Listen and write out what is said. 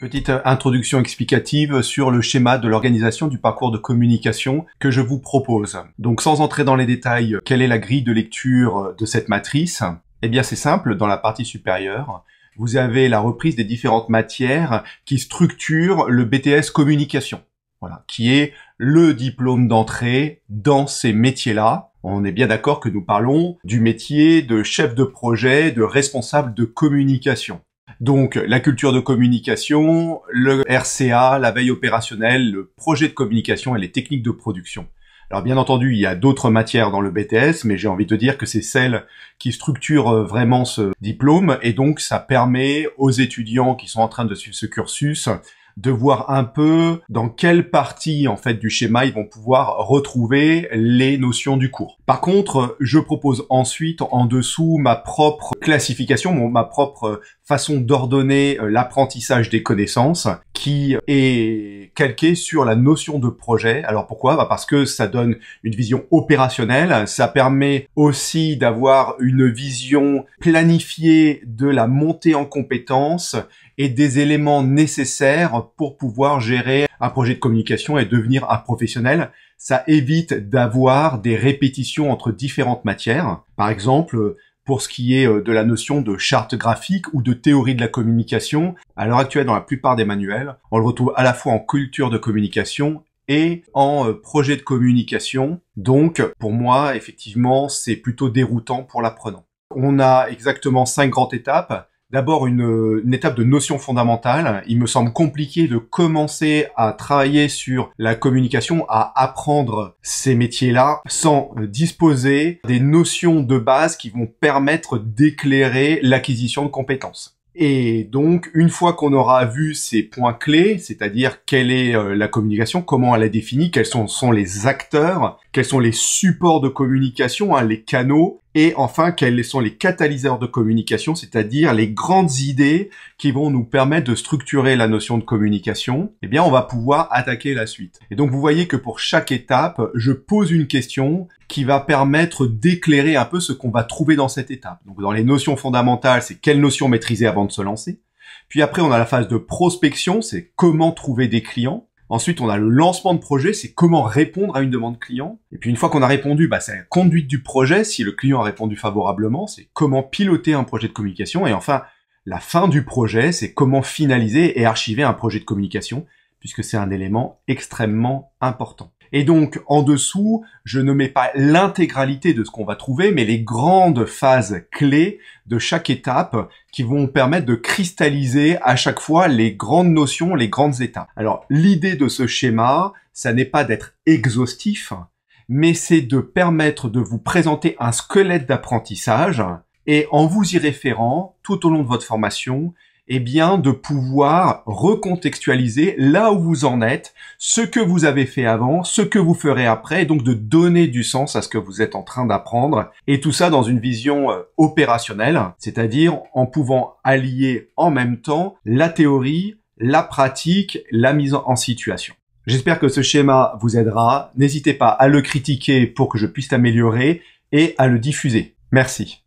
Petite introduction explicative sur le schéma de l'organisation du parcours de communication que je vous propose. Donc sans entrer dans les détails, quelle est la grille de lecture de cette matrice? Eh bien c'est simple, dans la partie supérieure, vous avez la reprise des différentes matières qui structurent le BTS communication. Voilà, qui est le diplôme d'entrée dans ces métiers-là. On est bien d'accord que nous parlons du métier de chef de projet, de responsable de communication. Donc, la culture de communication, le RCA, la veille opérationnelle, le projet de communication et les techniques de production. Alors, bien entendu, il y a d'autres matières dans le BTS, mais j'ai envie de dire que c'est celle qui structure vraiment ce diplôme, et donc ça permet aux étudiants qui sont en train de suivre ce cursus de voir un peu dans quelle partie en fait du schéma ils vont pouvoir retrouver les notions du cours. Par contre, je propose ensuite en dessous ma propre classification, ma propre façon d'ordonner l'apprentissage des connaissances qui est calquée sur la notion de projet. Alors pourquoi? Parce que ça donne une vision opérationnelle, ça permet aussi d'avoir une vision planifiée de la montée en compétences et des éléments nécessaires pour pouvoir gérer un projet de communication et devenir un professionnel. Ça évite d'avoir des répétitions entre différentes matières. Par exemple, pour ce qui est de la notion de charte graphique ou de théorie de la communication, à l'heure actuelle, dans la plupart des manuels, on le retrouve à la fois en culture de communication et en projet de communication. Donc, pour moi, effectivement, c'est plutôt déroutant pour l'apprenant. On a exactement 5 grandes étapes. D'abord, une étape de notion fondamentale. Il me semble compliqué de commencer à travailler sur la communication, à apprendre ces métiers-là, sans disposer des notions de base qui vont permettre d'éclairer l'acquisition de compétences. Et donc, une fois qu'on aura vu ces points clés, c'est-à-dire quelle est la communication, comment elle est définie, quels sont les acteurs, quels sont les supports de communication, les canaux, et enfin, quels sont les catalyseurs de communication, c'est-à-dire les grandes idées qui vont nous permettre de structurer la notion de communication, eh bien, on va pouvoir attaquer la suite. Et donc, vous voyez que pour chaque étape, je pose une question qui va permettre d'éclairer un peu ce qu'on va trouver dans cette étape. Donc, dans les notions fondamentales, c'est quelles notions maîtriser avant de se lancer. Puis après, on a la phase de prospection, c'est comment trouver des clients. Ensuite, on a le lancement de projet, c'est comment répondre à une demande client. Et puis une fois qu'on a répondu, c'est la conduite du projet. Si le client a répondu favorablement, c'est comment piloter un projet de communication. Et enfin, la fin du projet, c'est comment finaliser et archiver un projet de communication, puisque c'est un élément extrêmement important. Et donc, en dessous, je ne mets pas l'intégralité de ce qu'on va trouver, mais les grandes phases clés de chaque étape qui vont permettre de cristalliser à chaque fois les grandes notions, les grandes étapes. Alors, l'idée de ce schéma, ça n'est pas d'être exhaustif, mais c'est de permettre de vous présenter un squelette d'apprentissage et en vous y référant tout au long de votre formation, eh bien, de pouvoir recontextualiser là où vous en êtes, ce que vous avez fait avant, ce que vous ferez après, et donc de donner du sens à ce que vous êtes en train d'apprendre, et tout ça dans une vision opérationnelle, c'est-à-dire en pouvant allier en même temps la théorie, la pratique, la mise en situation. J'espère que ce schéma vous aidera. N'hésitez pas à le critiquer pour que je puisse l'améliorer et à le diffuser. Merci.